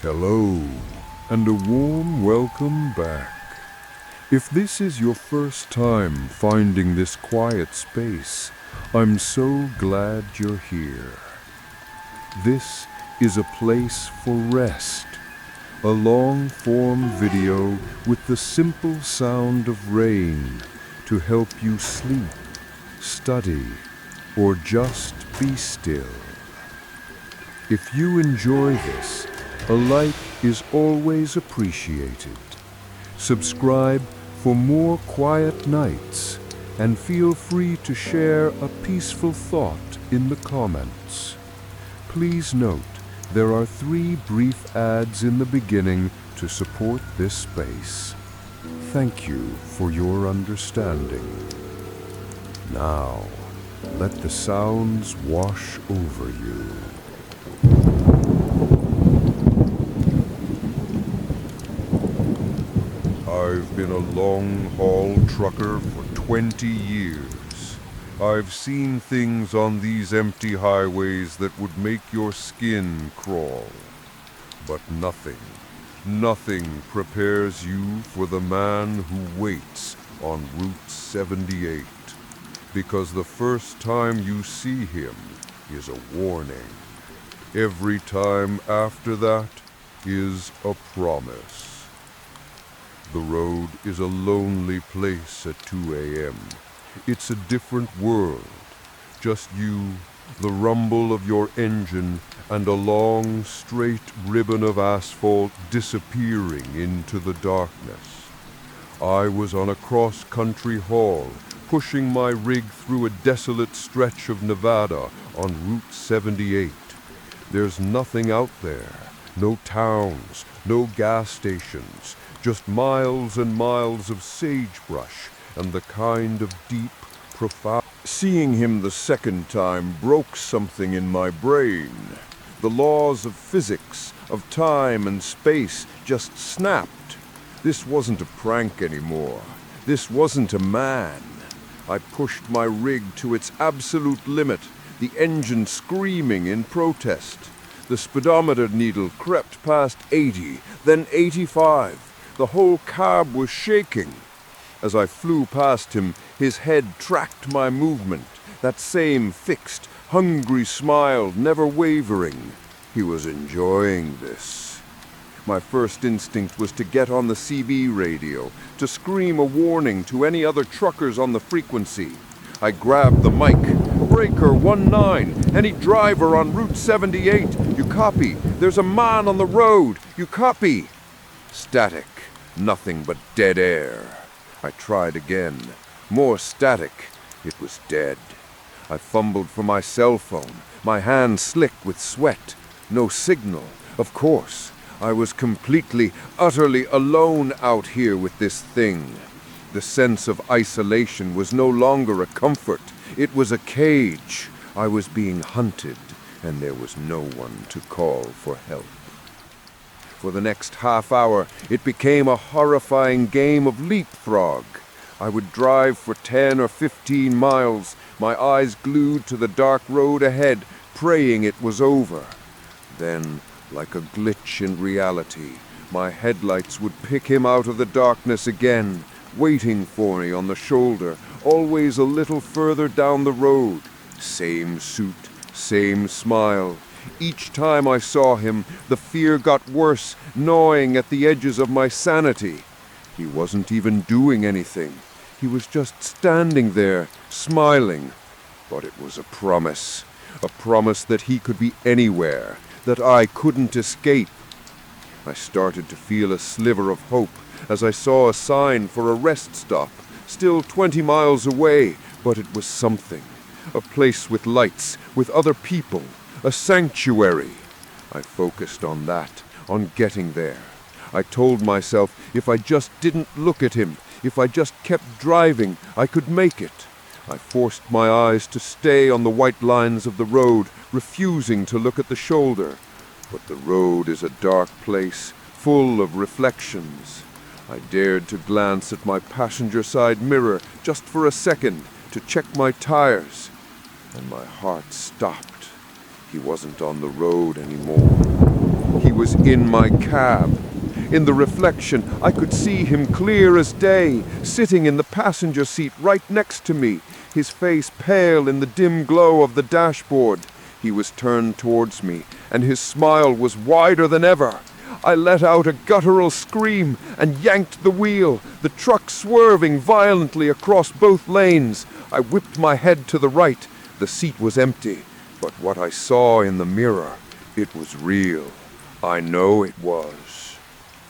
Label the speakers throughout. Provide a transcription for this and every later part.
Speaker 1: Hello, and a warm welcome back. If this is your first time finding this quiet space, I'm so glad you're here. This is a place for rest, a long-form video with the simple sound of rain to help you sleep, study, or just be still. If you enjoy this, a like is always appreciated. Subscribe for more quiet nights and feel free to share a peaceful thought in the comments. Please note, there are 3 brief ads in the beginning to support this space. Thank you for your understanding. Now, let the sounds wash over you. I've been a long-haul trucker for 20 years. I've seen things on these empty highways that would make your skin crawl. But nothing prepares you for the man who waits on Route 78. Because the first time you see him is a warning. Every time after that is a promise. The road is a lonely place at 2 a.m. It's a different world. Just you, the rumble of your engine, and a long, straight ribbon of asphalt disappearing into the darkness. I was on a cross-country haul, pushing my rig through a desolate stretch of Nevada on Route 78. There's nothing out there. No towns, no gas stations, just miles and miles of sagebrush and the kind of deep, profound... Seeing him the second time broke something in my brain. The laws of physics, of time and space just snapped. This wasn't a prank anymore. This wasn't a man. I pushed my rig to its absolute limit, the engine screaming in protest. The speedometer needle crept past 80, then 85. The whole cab was shaking. As I flew past him, his head tracked my movement, that same fixed, hungry smile never wavering. He was enjoying this. My first instinct was to get on the CB radio, to scream a warning to any other truckers on the frequency. I grabbed the mic. Breaker 19, any driver on Route 78, you copy. There's a man on the road, you copy. Static, nothing but dead air. I tried again. More static. It was dead. I fumbled for my cell phone, my hands slick with sweat. No signal, of course. I was completely, utterly alone out here with this thing. The sense of isolation was no longer a comfort. It was a cage. I was being hunted, and there was no one to call for help. For the next half hour, it became a horrifying game of leapfrog. I would drive for 10 or 15 miles, my eyes glued to the dark road ahead, praying it was over. Then, like a glitch in reality, my headlights would pick him out of the darkness again, waiting for me on the shoulder, always a little further down the road. Same suit, same smile. Each time I saw him, the fear got worse, gnawing at the edges of my sanity. He wasn't even doing anything. He was just standing there, smiling. But it was a promise that he could be anywhere, that I couldn't escape. I started to feel a sliver of hope as I saw a sign for a rest stop, still 20 miles away, but it was something. A place with lights, with other people, a sanctuary. I focused on that, on getting there. I told myself if I just didn't look at him, if I just kept driving, I could make it. I forced my eyes to stay on the white lines of the road, refusing to look at the shoulder. But the road is a dark place, full of reflections. I dared to glance at my passenger side mirror just for a second to check my tires, and my heart stopped. He wasn't on the road anymore. He was in my cab. In the reflection, I could see him clear as day, sitting in the passenger seat right next to me, his face pale in the dim glow of the dashboard. He was turned towards me, and his smile was wider than ever. I let out a guttural scream and yanked the wheel, the truck swerving violently across both lanes. I whipped my head to the right. The seat was empty, but what I saw in the mirror, it was real. I know it was.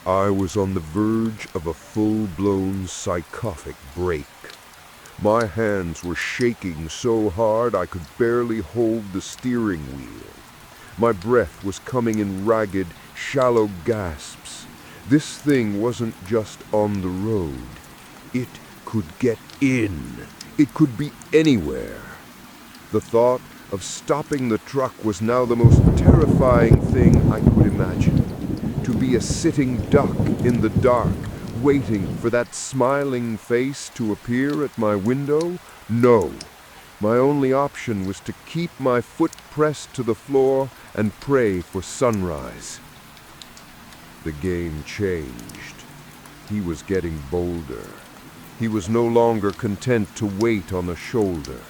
Speaker 1: I was on the verge of a full-blown psychotic break. My hands were shaking so hard I could barely hold the steering wheel. My breath was coming in ragged, shallow gasps. This thing wasn't just on the road. It could get in. It could be anywhere. The thought of stopping the truck was now the most terrifying thing I could imagine. To be a sitting duck in the dark, waiting for that smiling face to appear at my window? No. My only option was to keep my foot pressed to the floor and pray for sunrise. The game changed. He was getting bolder. He was no longer content to wait on a shoulder.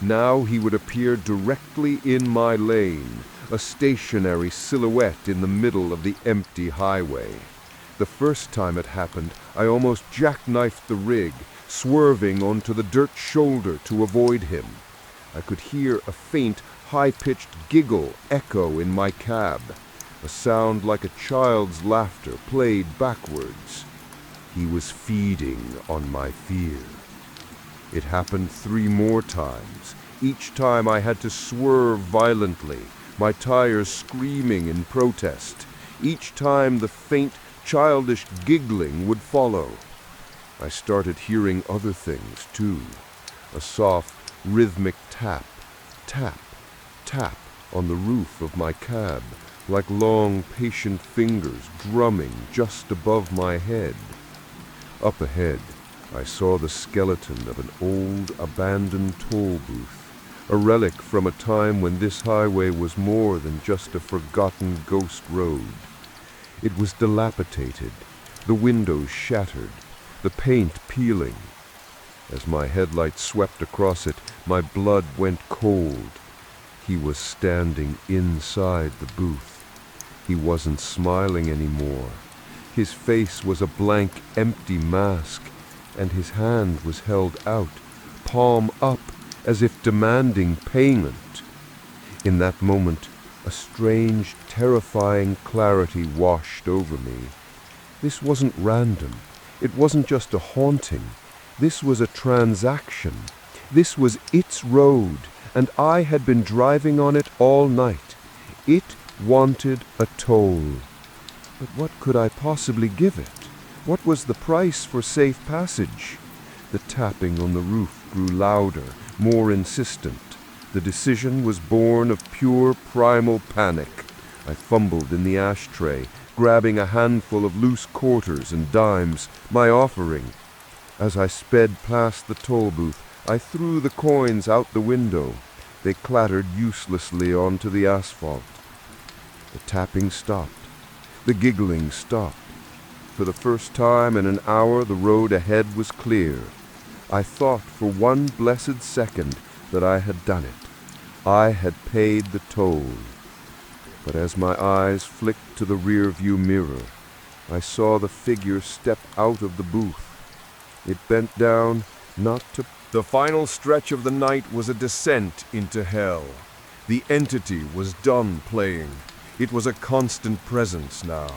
Speaker 1: Now he would appear directly in my lane, a stationary silhouette in the middle of the empty highway. The first time it happened, I almost jackknifed the rig, swerving onto the dirt shoulder to avoid him. I could hear a faint, high-pitched giggle echo in my cab. A sound like a child's laughter played backwards. He was feeding on my fear. It happened 3 more times. Each time I had to swerve violently, my tires screaming in protest. Each time the faint, childish giggling would follow. I started hearing other things, too. A soft, rhythmic tap, tap, tap on the roof of my cab, like long, patient fingers drumming just above my head. Up ahead, I saw the skeleton of an old, abandoned toll booth, a relic from a time when this highway was more than just a forgotten ghost road. It was dilapidated, the windows shattered, the paint peeling. As my headlights swept across it, my blood went cold. He was standing inside the booth. He wasn't smiling anymore. His face was a blank, empty mask, and his hand was held out, palm up, as if demanding payment. In that moment, a strange, terrifying clarity washed over me. This wasn't random. It wasn't just a haunting. This was a transaction. This was its road, and I had been driving on it all night. It wanted a toll. But what could I possibly give it? What was the price for safe passage? The tapping on the roof grew louder, more insistent. The decision was born of pure primal panic. I fumbled in the ashtray, grabbing a handful of loose quarters and dimes, my offering. As I sped past the toll booth, I threw the coins out the window. They clattered uselessly onto the asphalt. The tapping stopped. The giggling stopped. For the first time in an hour, the road ahead was clear. I thought for one blessed second that I had done it. I had paid the toll. But as my eyes flicked to the rear-view mirror, I saw the figure step out of the booth. It bent down, not to... The final stretch of the night was a descent into hell. The entity was done playing. It was a constant presence now.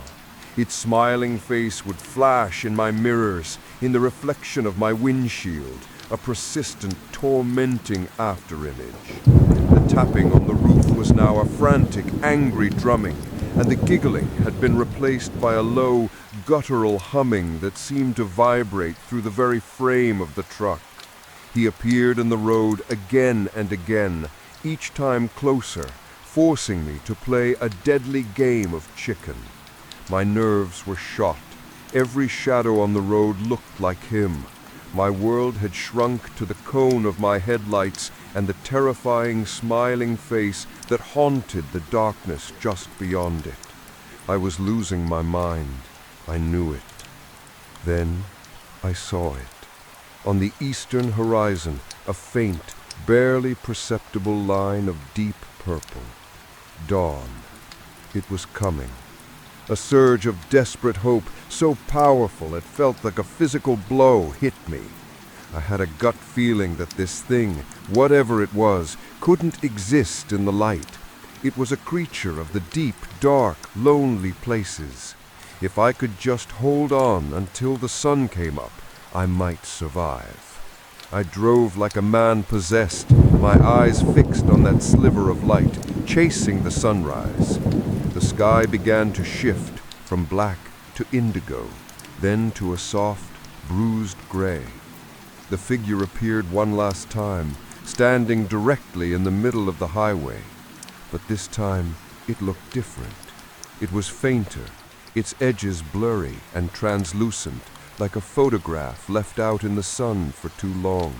Speaker 1: Its smiling face would flash in my mirrors, in the reflection of my windshield, a persistent, tormenting afterimage. The tapping on the roof was now a frantic, angry drumming, and the giggling had been replaced by a low, guttural humming that seemed to vibrate through the very frame of the truck. He appeared in the road again and again, each time closer, forcing me to play a deadly game of chicken. My nerves were shot. Every shadow on the road looked like him. My world had shrunk to the cone of my headlights and the terrifying, smiling face that haunted the darkness just beyond it. I was losing my mind. I knew it. Then I saw it. On the eastern horizon, a faint, barely perceptible line of deep purple. Dawn. It was coming. A surge of desperate hope, so powerful it felt like a physical blow, hit me. I had a gut feeling that this thing, whatever it was, couldn't exist in the light. It was a creature of the deep, dark, lonely places. If I could just hold on until the sun came up, I might survive. I drove like a man possessed, my eyes fixed on that sliver of light, chasing the sunrise. The sky began to shift from black to indigo, then to a soft, bruised gray. The figure appeared one last time, standing directly in the middle of the highway. But this time, it looked different. It was fainter, its edges blurry and translucent, like a photograph left out in the sun for too long.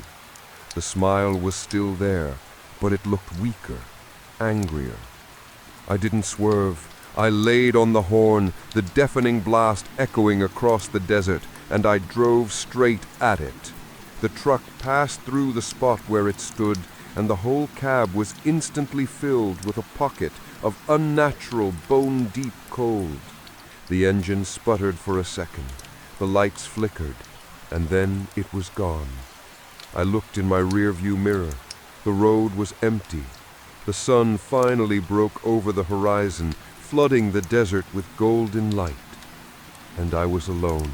Speaker 1: The smile was still there, but it looked weaker, angrier. I didn't swerve. I laid on the horn, the deafening blast echoing across the desert, and I drove straight at it. The truck passed through the spot where it stood, and the whole cab was instantly filled with a pocket of unnatural, bone-deep cold. The engine sputtered for a second. The lights flickered, and then it was gone. I looked in my rearview mirror. The road was empty. The sun finally broke over the horizon, flooding the desert with golden light. And I was alone,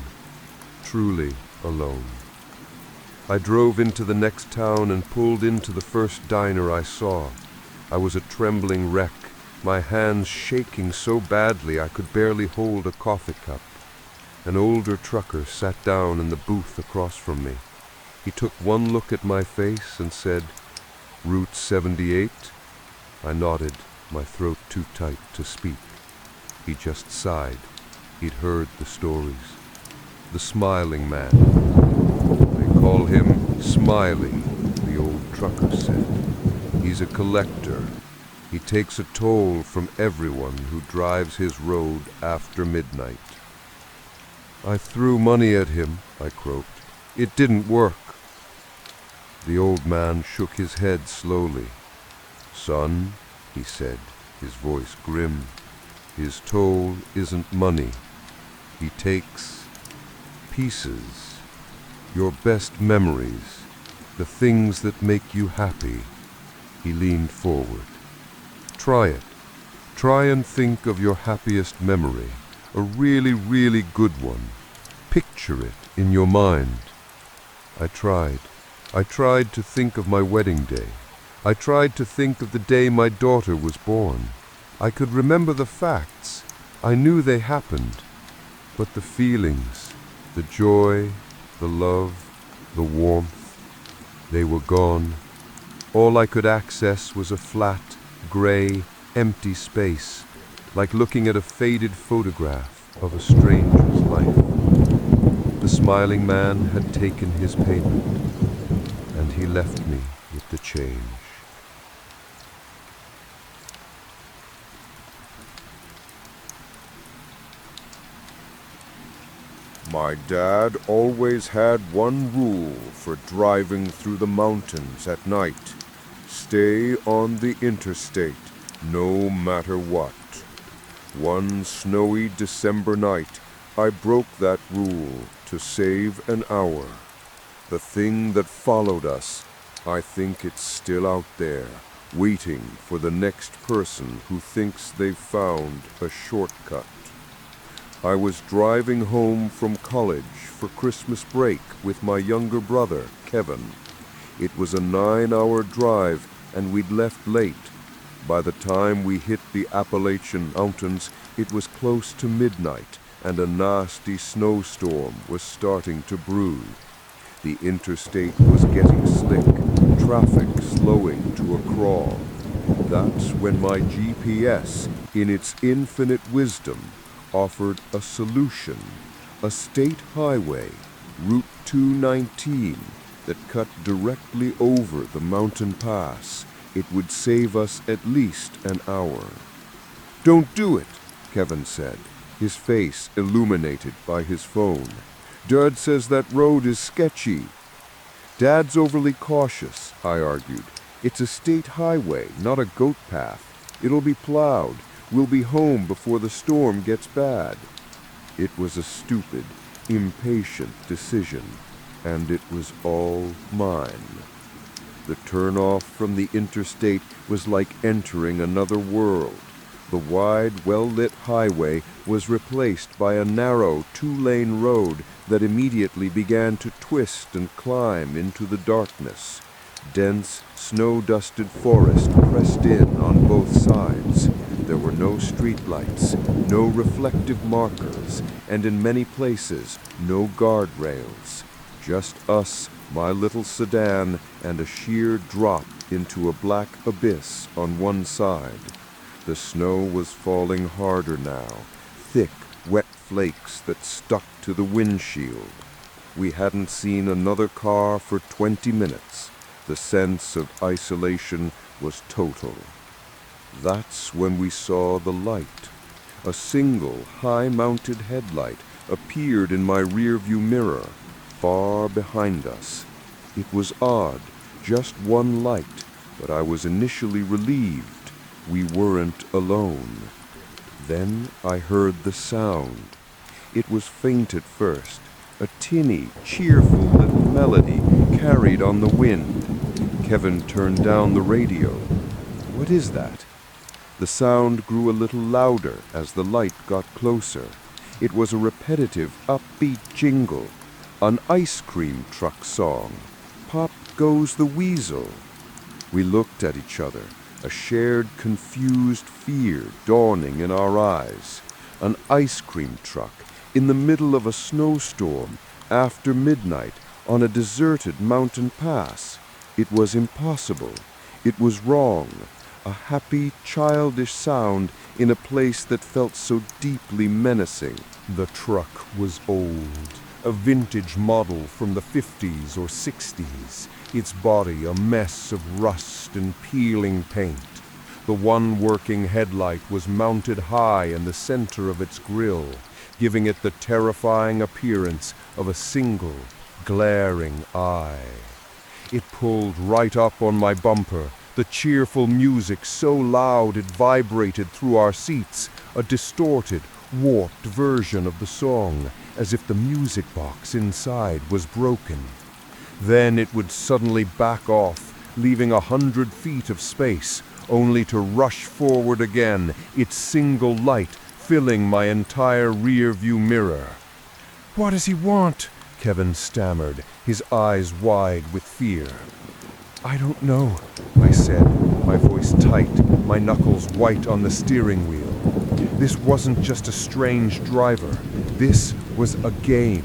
Speaker 1: truly alone. I drove into the next town and pulled into the first diner I saw. I was a trembling wreck, my hands shaking so badly I could barely hold a coffee cup. An older trucker sat down in the booth across from me. He took one look at my face and said, "Route 78?" I nodded, my throat too tight to speak. He just sighed. He'd heard the stories. The smiling man. They call him Smiley, the old trucker said. He's a collector. He takes a toll from everyone who drives his road after midnight. I threw money at him, I croaked. It didn't work. The old man shook his head slowly. "Son," he said, his voice grim, "his toll isn't money. He takes pieces, your best memories, the things that make you happy." He leaned forward. "Try it. Try and think of your happiest memory, a really, really good one. Picture it in your mind." I tried. I tried to think of my wedding day. I tried to think of the day my daughter was born. I could remember the facts. I knew they happened. But the feelings, the joy, the love, the warmth, they were gone. All I could access was a flat, gray, empty space, like looking at a faded photograph of a stranger's life. The smiling man had taken his payment, and he left me with the change. My dad always had one rule for driving through the mountains at night. Stay on the interstate, no matter what. One snowy December night, I broke that rule to save an hour. The thing that followed us, I think it's still out there, waiting for the next person who thinks they've found a shortcut. I was driving home from college for Christmas break with my younger brother, Kevin. It was a 9-hour drive, and we'd left late. By the time we hit the Appalachian Mountains, it was close to midnight, and a nasty snowstorm was starting to brew. The interstate was getting slick, traffic slowing to a crawl. That's when my GPS, in its infinite wisdom, offered a solution, a state highway, Route 219, that cut directly over the mountain pass. It would save us at least an hour. "Don't do it," Kevin said, his face illuminated by his phone. Dad says that road is sketchy. Dad's overly cautious, I argued. It's a state highway, not a goat path. It'll be plowed. We'll be home before the storm gets bad. It was a stupid, impatient decision, and it was all mine. The turnoff from the interstate was like entering another world. The wide, well-lit highway was replaced by a narrow, two-lane road that immediately began to twist and climb into the darkness. Dense, snow-dusted forest pressed in on both sides. There were no streetlights, no reflective markers, and in many places, no guardrails. Just us, my little sedan, and a sheer drop into a black abyss on one side. The snow was falling harder now, thick, wet flakes that stuck to the windshield. We hadn't seen another car for 20 minutes. The sense of isolation was total. That's when we saw the light. A single, high-mounted headlight appeared in my rearview mirror, far behind us. It was odd, just one light, but I was initially relieved. We weren't alone. Then I heard the sound. It was faint at first, a tinny, cheerful little melody carried on the wind. Kevin turned down the radio. What is that? The sound grew a little louder as the light got closer. It was a repetitive, upbeat jingle, an ice cream truck song. Pop Goes the Weasel. We looked at each other, a shared, confused fear dawning in our eyes. An ice cream truck in the middle of a snowstorm after midnight on a deserted mountain pass. It was impossible. It was wrong. A happy, childish sound in a place that felt so deeply menacing. The truck was old, a vintage model from the 50s or 60s, its body a mess of rust and peeling paint. The one working headlight was mounted high in the center of its grille, giving it the terrifying appearance of a single, glaring eye. It pulled right up on my bumper, the cheerful music so loud it vibrated through our seats, a distorted, warped version of the song, as if the music box inside was broken. Then it would suddenly back off, leaving 100 feet of space, only to rush forward again, its single light filling my entire rear-view mirror. "What does he want?" Kevin stammered, his eyes wide with fear. "I don't know," I said, my voice tight, my knuckles white on the steering wheel. This wasn't just a strange driver. This was a game.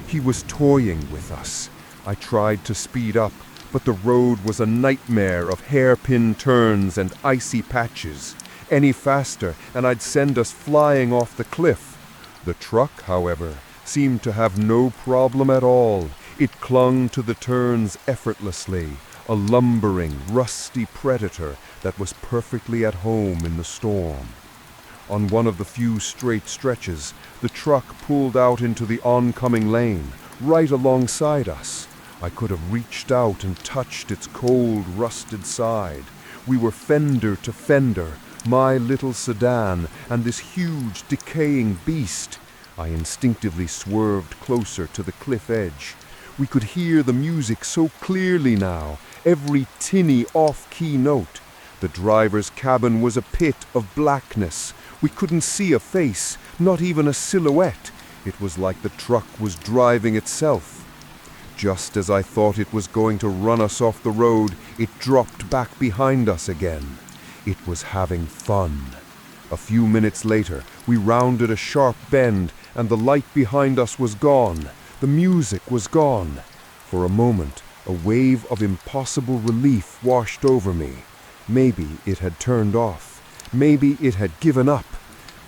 Speaker 1: He was toying with us. I tried to speed up, but the road was a nightmare of hairpin turns and icy patches. Any faster, and I'd send us flying off the cliff. The truck, however, seemed to have no problem at all. It clung to the turns effortlessly, a lumbering, rusty predator that was perfectly at home in the storm. On one of the few straight stretches, the truck pulled out into the oncoming lane, right alongside us. I could have reached out and touched its cold, rusted side. We were fender to fender, my little sedan and this huge, decaying beast. I instinctively swerved closer to the cliff edge. We could hear the music so clearly now, every tinny off-key note. The driver's cabin was a pit of blackness. We couldn't see a face, not even a silhouette. It was like the truck was driving itself. Just as I thought it was going to run us off the road, it dropped back behind us again. It was having fun. A few minutes later, we rounded a sharp bend, and the light behind us was gone. The music was gone. For a moment, a wave of impossible relief washed over me. Maybe it had turned off. Maybe it had given up.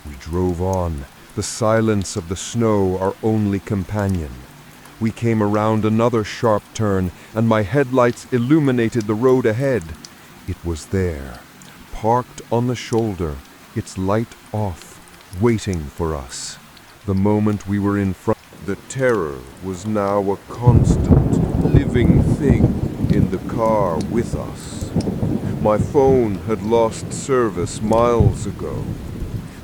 Speaker 1: We drove on, the silence of the snow our only companion. We came around another sharp turn, and my headlights illuminated the road ahead. It was there, parked on the shoulder, its light off, waiting for us. The moment we were in front, the terror was now a constant, living thing in the car with us. My phone had lost service miles ago.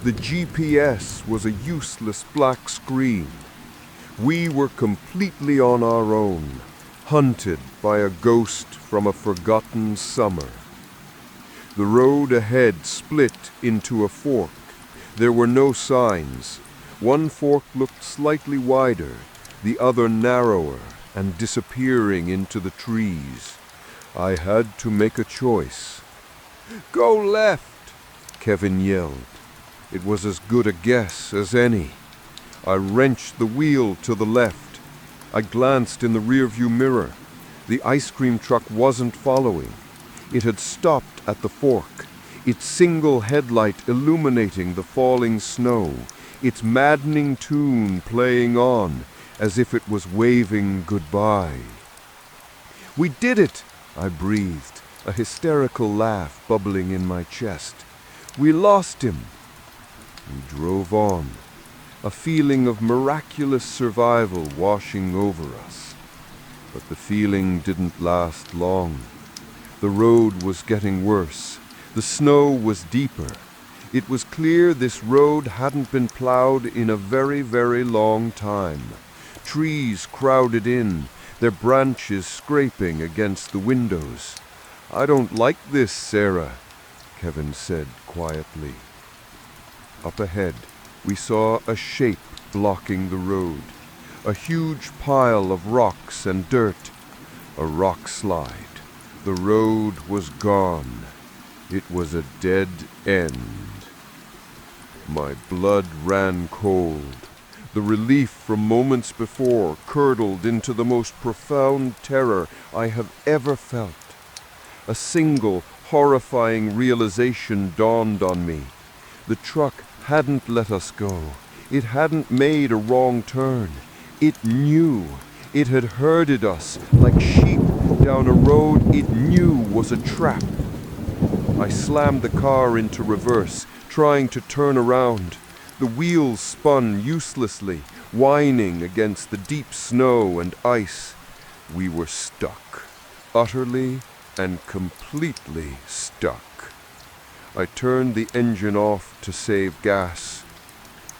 Speaker 1: The GPS was a useless black screen. We were completely on our own, hunted by a ghost from a forgotten summer. The road ahead split into a fork. There were no signs. One fork looked slightly wider, the other narrower and disappearing into the trees. I had to make a choice. "Go left!" Kevin yelled. It was as good a guess as any. I wrenched the wheel to the left. I glanced in the rearview mirror. The ice cream truck wasn't following. It had stopped at the fork, its single headlight illuminating the falling snow, its maddening tune playing on as if it was waving goodbye. "We did it!" I breathed, a hysterical laugh bubbling in my chest. "We lost him!" We drove on, a feeling of miraculous survival washing over us. But the feeling didn't last long. The road was getting worse. The snow was deeper. It was clear this road hadn't been plowed in a very, very long time. Trees crowded in, their branches scraping against the windows. "I don't like this, Sarah," Kevin said quietly. Up ahead, we saw a shape blocking the road, a huge pile of rocks and dirt, a rock slide. The road was gone. It was a dead end. My blood ran cold. The relief from moments before curdled into the most profound terror I have ever felt. A single, horrifying realization dawned on me. The truck hadn't let us go. It hadn't made a wrong turn. It knew. It had herded us like sheep down a road it knew was a trap. I slammed the car into reverse, trying to turn around. The wheels spun uselessly, whining against the deep snow and ice. We were stuck, utterly and completely stuck. I turned the engine off to save gas.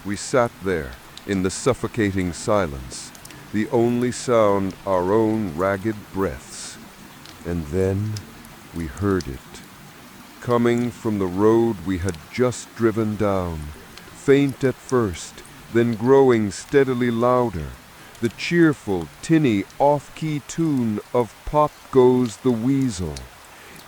Speaker 1: We sat there in the suffocating silence, the only sound our own ragged breaths. And then we heard it, coming from the road we had just driven down, faint at first, then growing steadily louder, the cheerful, tinny, off-key tune of Pop Goes the Weasel.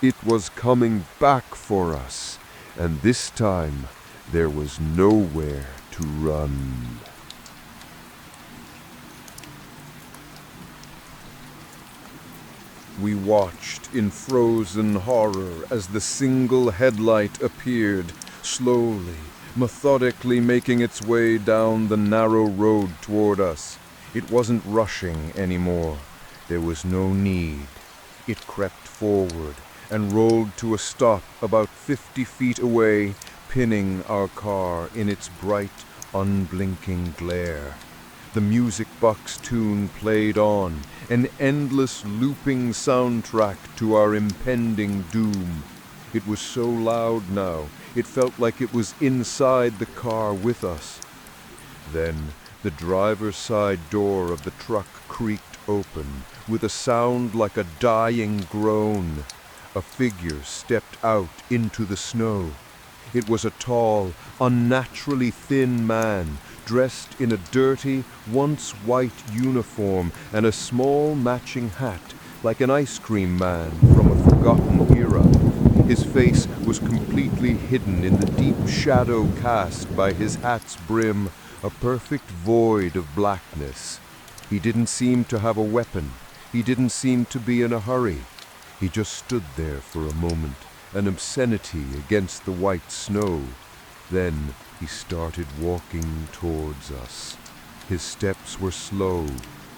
Speaker 1: It was coming back for us, and this time there was nowhere to run. We watched in frozen horror as the single headlight appeared, slowly, methodically making its way down the narrow road toward us. It wasn't rushing anymore. There was no need. It crept forward and rolled to a stop about 50 feet away, pinning our car in its bright, unblinking glare. The music box tune played on, an endless looping soundtrack to our impending doom. It was so loud now, it felt like it was inside the car with us. Then the driver's side door of the truck creaked open, with a sound like a dying groan. A figure stepped out into the snow. It was a tall, unnaturally thin man, dressed in a dirty, once white uniform and a small matching hat, like an ice cream man from a forgotten era. His face was completely hidden in the deep shadow cast by his hat's brim, a perfect void of blackness. He didn't seem to have a weapon. He didn't seem to be in a hurry. He just stood there for a moment, an obscenity against the white snow. Then he started walking towards us. His steps were slow,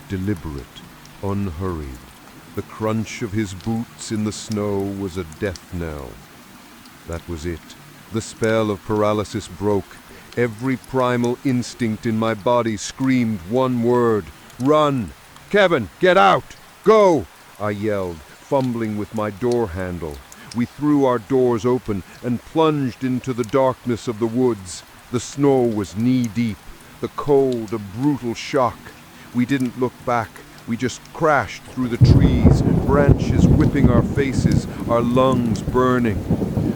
Speaker 1: deliberate, unhurried. The crunch of his boots in the snow was a death knell. That was it. The spell of paralysis broke. Every primal instinct in my body screamed one word: run! Kevin, get out! Go! I yelled, fumbling with my door handle. We threw our doors open and plunged into the darkness of the woods. The snow was knee-deep, the cold a brutal shock. We didn't look back. We just crashed through the trees, branches whipping our faces, our lungs burning.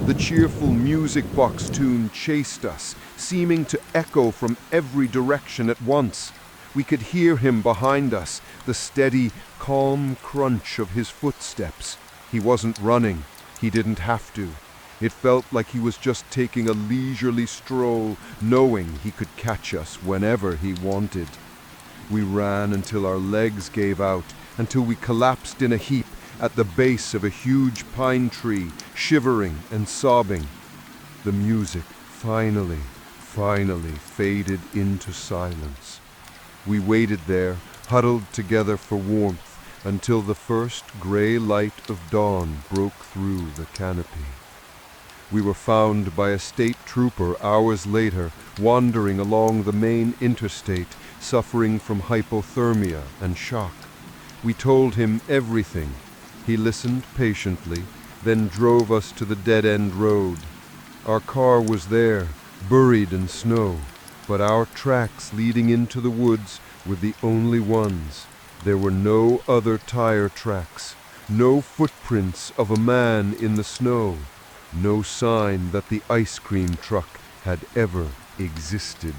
Speaker 1: The cheerful music box tune chased us, seeming to echo from every direction at once. We could hear him behind us, the steady, calm crunch of his footsteps. He wasn't running. He didn't have to. It felt like he was just taking a leisurely stroll, knowing he could catch us whenever he wanted. We ran until our legs gave out, until we collapsed in a heap at the base of a huge pine tree, shivering and sobbing. The music finally faded into silence. We waited there, huddled together for warmth, until the first gray light of dawn broke through the canopy. We were found by a state trooper hours later, wandering along the main interstate, suffering from hypothermia and shock. We told him everything. He listened patiently, then drove us to the dead-end road. Our car was there, buried in snow, but our tracks leading into the woods were the only ones. There were no other tire tracks, no footprints of a man in the snow, no sign that the ice cream truck had ever existed.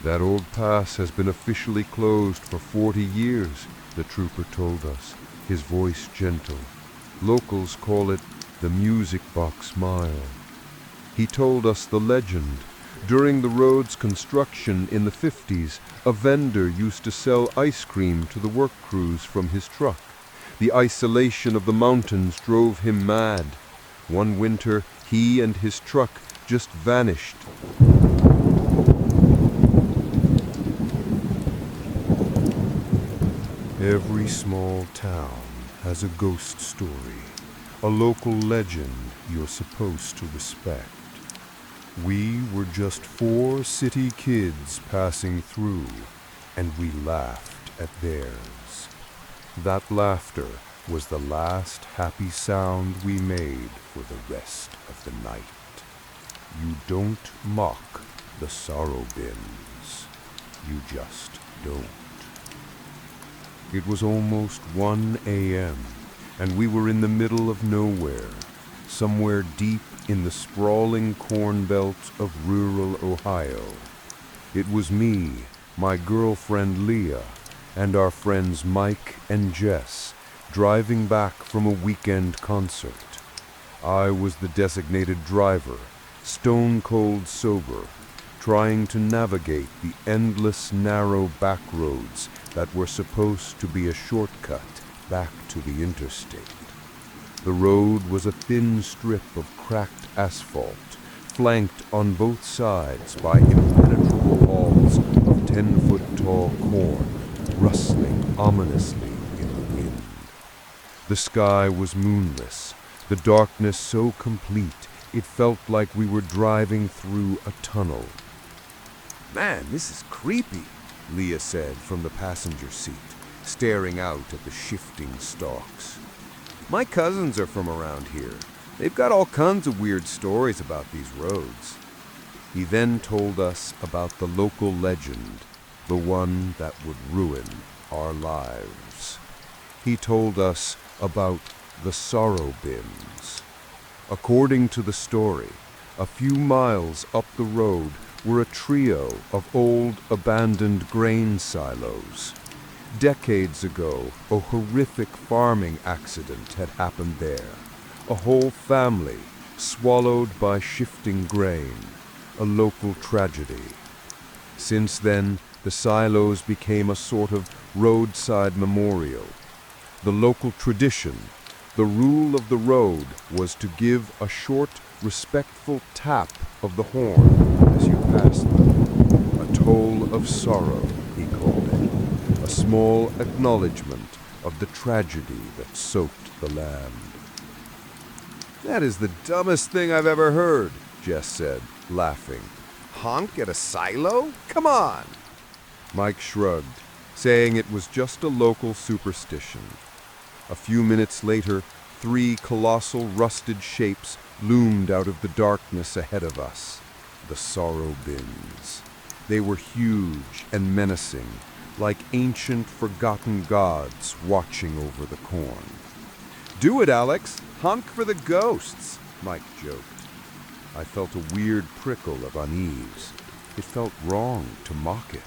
Speaker 1: That old pass has been officially closed for 40 years, the trooper told us, his voice gentle. Locals call it the Music Box Mile. He told us the legend. During the road's construction in the 50s, a vendor used to sell ice cream to the work crews from his truck. The isolation of the mountains drove him mad. One winter, he and his truck just vanished. Every small town has a ghost story, a local legend you're supposed to respect. We were just 4 city kids passing through, and we laughed at theirs. That laughter was the last happy sound we made for the rest of the night. You don't mock the sorrow bins. You just don't. It was almost 1 a.m., and we were in the middle of nowhere, somewhere deep in the sprawling corn belt of rural Ohio. It was me, my girlfriend Leah, and our friends Mike and Jess, driving back from a weekend concert. I was the designated driver, stone-cold sober, trying to navigate the endless narrow back roads that were supposed to be a shortcut back to the interstate. The road was a thin strip of cracked asphalt, flanked on both sides by impenetrable walls of 10-foot-tall corn, rustling ominously in the wind. The sky was moonless, the darkness so complete it felt like we were driving through a tunnel.
Speaker 2: "Man, this is creepy," Leah said from the passenger seat, staring out at the shifting stalks. "My cousins are from around here. They've got all kinds of weird stories about these roads."
Speaker 1: He then told us about the local legend, the one that would ruin our lives. He told us about the sorrow bins. According to the story, a few miles up the road were a trio of old abandoned grain silos. Decades ago, a horrific farming accident had happened there. A whole family swallowed by shifting grain, a local tragedy. Since then, the silos became a sort of roadside memorial. The local tradition, the rule of the road, was to give a short, respectful tap of the horn as you passed them. A toll of sorrow, he called it. A small acknowledgement of the tragedy that soaked the land.
Speaker 2: "That is the dumbest thing I've ever heard," Jess said, laughing. honk at a silo? Come on! Mike shrugged, saying it was just a local superstition. A few minutes later, 3 colossal rusted shapes loomed out of the darkness ahead of us. The Sorrow Bins. They were huge and menacing, like ancient forgotten gods watching over the corn. "Do it, Alex! Honk for the ghosts!" Mike joked. I felt a weird prickle of unease. It felt wrong to mock it.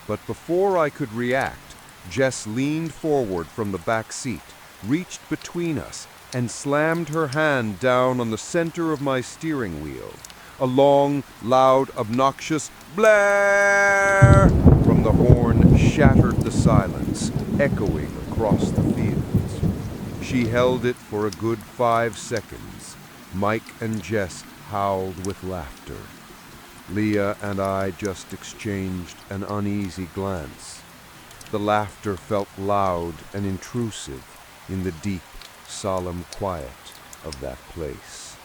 Speaker 2: But before I could react, Jess leaned forward from the back seat, reached between us, and slammed her hand down on the center of my steering wheel. A long, loud, obnoxious blare from the horn shattered the silence, echoing across the fields. She held it for a good 5 seconds. Mike and Jess howled with laughter. Leah and I just exchanged an uneasy glance. The laughter felt loud and intrusive in the deep, solemn quiet of that place.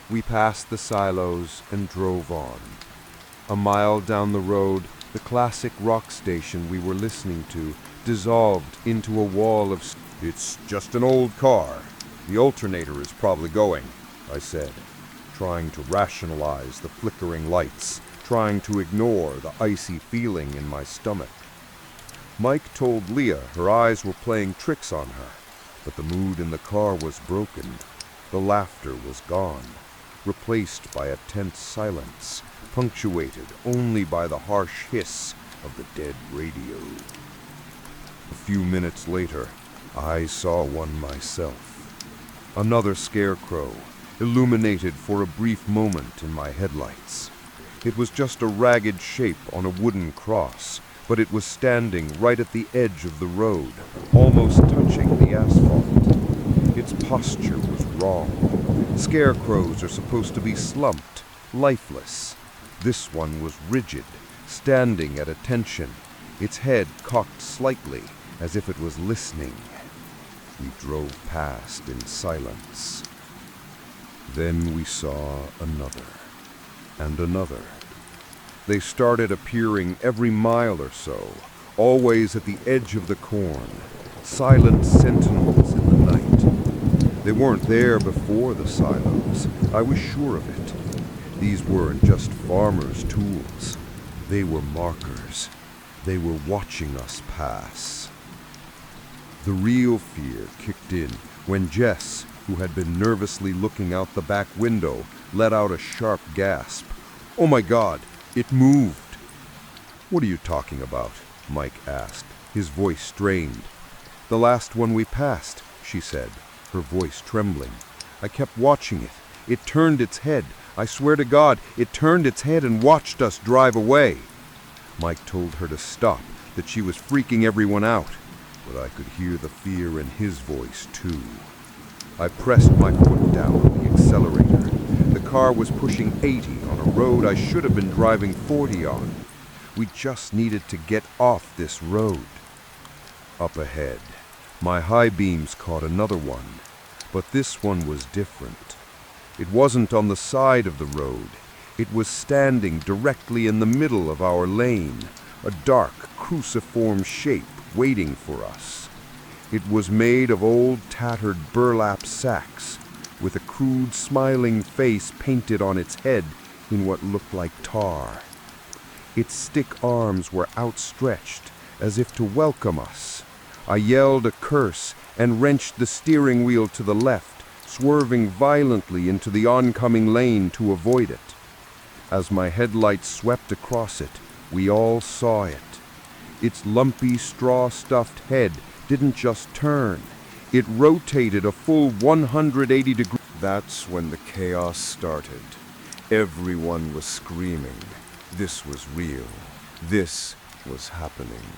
Speaker 2: We passed the silos and drove on. A mile down the road, the classic rock station we were listening to dissolved into a wall of... "It's just an old car. The alternator is probably going," I said, trying to rationalize the flickering lights, trying to ignore the icy feeling in my stomach. Mike told Leah her eyes were playing tricks on her, but the mood in the car was broken. The laughter was gone, replaced by a tense silence, punctuated only by the harsh hiss of the dead radio. A few minutes later, I saw one myself. Another scarecrow, illuminated for a brief moment in my headlights. It was just a ragged shape on a wooden cross, but it was standing right at the edge of the road, almost touching the asphalt. Its posture was wrong. Scarecrows are supposed to be slumped, lifeless. This one was rigid, standing at attention, its head cocked slightly, as if it was listening. We drove past in silence. Then we saw another, and another. They started appearing every mile or so, always at the edge of the corn, silent sentinels in the night. They weren't there before the silos, I was sure of it. These weren't just farmers' tools. They were markers. They were watching us pass. The real fear kicked in when Jess, who had been nervously looking out the back window, let out a sharp gasp. "Oh my God, it moved!" "What are you talking about?" Mike asked, his voice strained. "The last one we passed," she said, her voice trembling. "I kept watching it. It turned its head. I swear to God, it turned its head and watched us drive away." Mike told her to stop, that she was freaking everyone out, but I could hear the fear in his voice too. I pressed my foot down on the accelerator. The car was pushing 80 on a road I should have been driving 40 on. We just needed to get off this road. Up ahead, my high beams caught another one, but this one was different. It wasn't on the side of the road. It was standing directly in the middle of our lane, a dark, cruciform shape waiting for us. It was made of old, tattered burlap sacks, with a crude, smiling face painted on its head in what looked like tar. Its stick arms were outstretched, as if to welcome us. I yelled a curse and wrenched the steering wheel to the left, swerving violently into the oncoming lane to avoid it. As my headlights swept across it, we all saw it. Its lumpy, straw-stuffed head didn't just turn. It rotated a full 180 degrees. That's when the chaos started. Everyone was screaming. This was real. This was happening.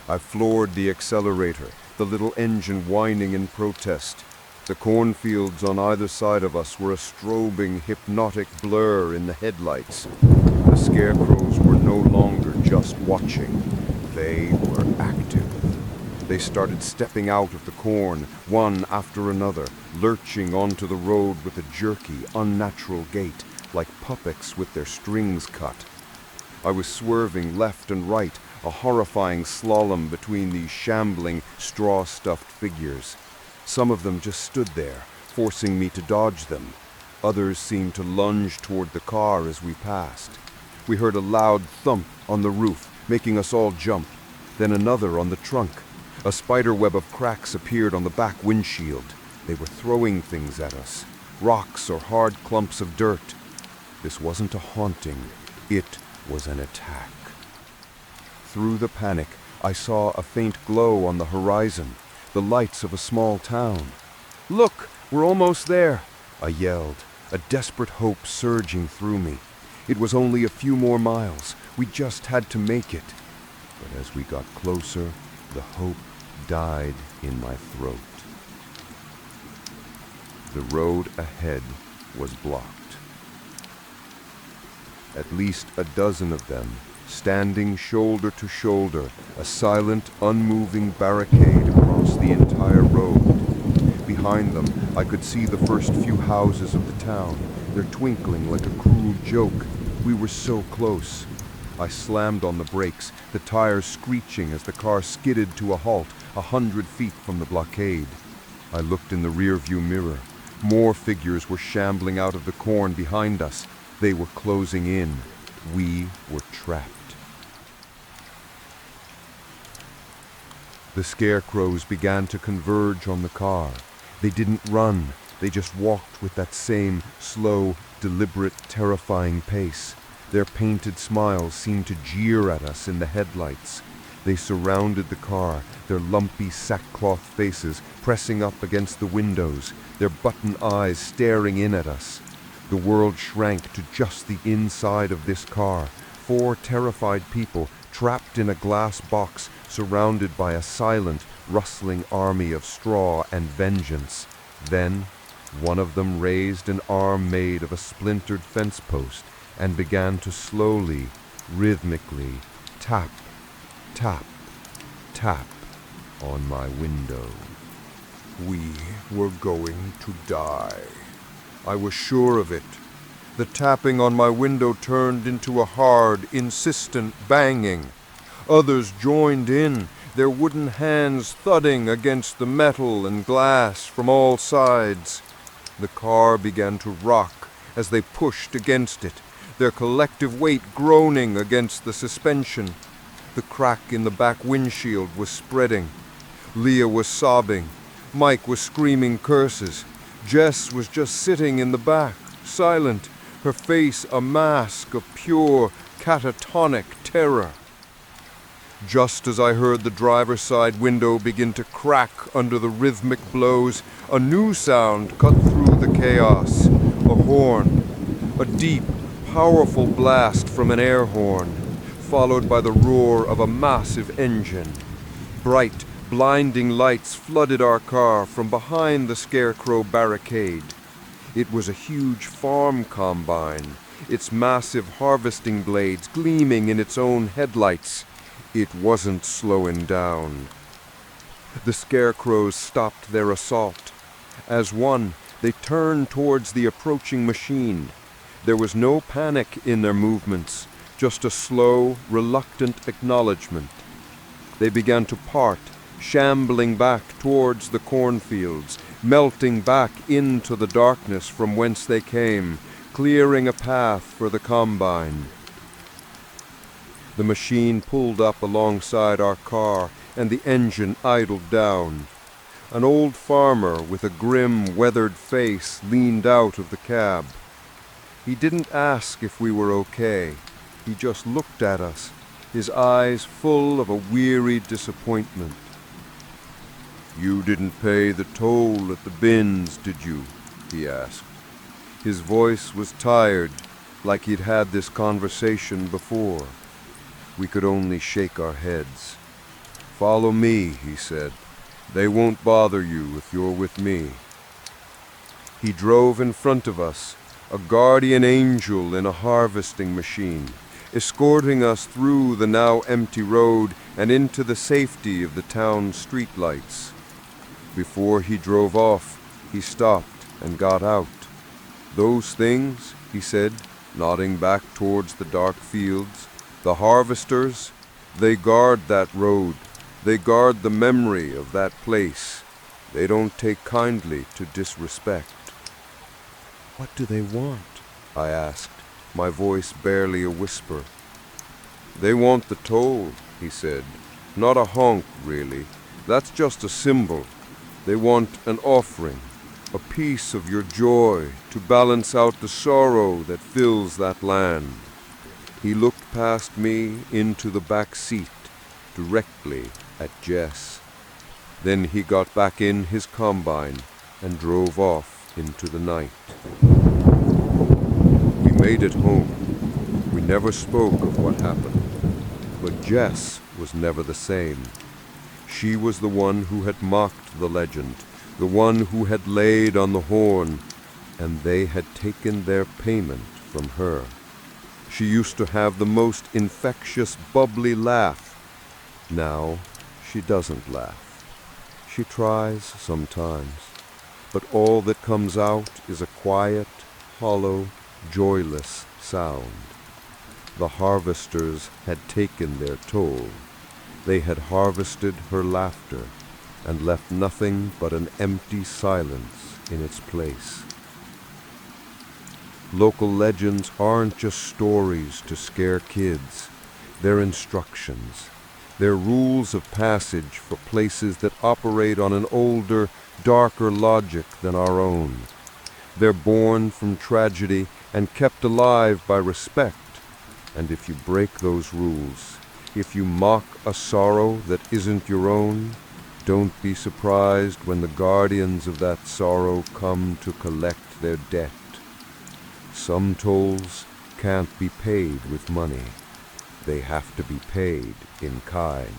Speaker 2: I floored the accelerator, the little engine whining in protest. The cornfields on either side of us were a strobing, hypnotic blur in the headlights. The scarecrows were no longer just watching. They were active. They started stepping out of the corn, one after another, lurching onto the road with a jerky, unnatural gait, like puppets with their strings cut. I was swerving left and right, a horrifying slalom between these shambling, straw-stuffed figures. Some of them just stood there, forcing me to dodge them. Others seemed to lunge toward the car as we passed. We heard a loud thump on the roof, making us all jump. Then another on the trunk. A spiderweb of cracks appeared on the back windshield. They were throwing things at us, rocks or hard clumps of dirt. This wasn't a haunting, it was an attack. Through the panic, I saw a faint glow on the horizon, the lights of a small town. "Look, we're almost there," I yelled, a desperate hope surging through me. It was only a few more miles. We just had to make it. But as we got closer, the hope died in my throat. The road ahead was blocked. At least a dozen of them, standing shoulder to shoulder, a silent, unmoving barricade across the entire road. Behind them, I could see the first few houses of the town, their twinkling like a cruel joke. We were so close. I slammed on the brakes, the tires screeching as the car skidded to a halt 100 feet from the blockade. I looked in the rearview mirror. More figures were shambling out of the corn behind us. They were closing in. We were trapped. The scarecrows began to converge on the car. They didn't run. They just walked with that same slow, deliberate, terrifying pace. Their painted smiles seemed to jeer at us in the headlights. They surrounded the car, their lumpy sackcloth faces pressing up against the windows, their button eyes staring in at us. The world shrank to just the inside of this car, 4 terrified people trapped in a glass box surrounded by a silent, rustling army of straw and vengeance. Then, one of them raised an arm made of a splintered fence post and began to slowly, rhythmically tap, tap, tap on my window. We were going to die. I was sure of it. The tapping on my window turned into a hard, insistent banging. Others joined in, their wooden hands thudding against the metal and glass from all sides. The car began to rock as they pushed against it, their collective weight groaning against the suspension. The crack in the back windshield was spreading. Leah was sobbing. Mike was screaming curses. Jess was just sitting in the back, silent, her face a mask of pure, catatonic terror. Just as I heard the driver's side window begin to crack under the rhythmic blows, a new sound cut through the chaos. A horn. A deep, powerful blast from an air horn, followed by the roar of a massive engine. Bright, blinding lights flooded our car from behind the scarecrow barricade. It was a huge farm combine, its massive harvesting blades gleaming in its own headlights. It wasn't slowing down. The scarecrows stopped their assault. As one, they turned towards the approaching machine. There was no panic in their movements, just a slow, reluctant acknowledgement. They began to part, shambling back towards the cornfields, melting back into the darkness from whence they came, clearing a path for the combine. The machine pulled up alongside our car, and the engine idled down. An old farmer with a grim, weathered face leaned out of the cab. He didn't ask if we were okay. He just looked at us, his eyes full of a weary disappointment. "You didn't pay the toll at the bins, did you?" he asked. His voice was tired, like he'd had this conversation before. We could only shake our heads. "Follow me," he said. "They won't bother you if you're with me." He drove in front of us, a guardian angel in a harvesting machine, escorting us through the now empty road and into the safety of the town streetlights. Before he drove off, he stopped and got out. Those things,
Speaker 1: he said, nodding back towards the dark fields. "The harvesters, they guard that road. They guard the memory of that place. They don't take kindly to disrespect." "What do they want?" I asked, my voice barely a whisper. "They want the toll," he said. "Not a honk, really. That's just a symbol. They want an offering, a piece of your joy to balance out the sorrow that fills that land." He looked past me into the back seat, directly at Jess. Then he got back in his combine and drove off into the night. We made it home. We never spoke of what happened. But Jess was never the same. She was the one who had mocked the legend, the one who had laid on the horn, and they had taken their payment from her. She used to have the most infectious, bubbly laugh. Now she doesn't laugh. She tries sometimes, but all that comes out is a quiet, hollow, joyless sound. The harvesters had taken their toll. They had harvested her laughter and left nothing but an empty silence in its place. Local legends aren't just stories to scare kids. They're instructions. They're rules of passage for places that operate on an older, darker logic than our own. They're born from tragedy and kept alive by respect. And if you break those rules, if you mock a sorrow that isn't your own, don't be surprised when the guardians of that sorrow come to collect their debt. Some tolls can't be paid with money. They have to be paid in kind.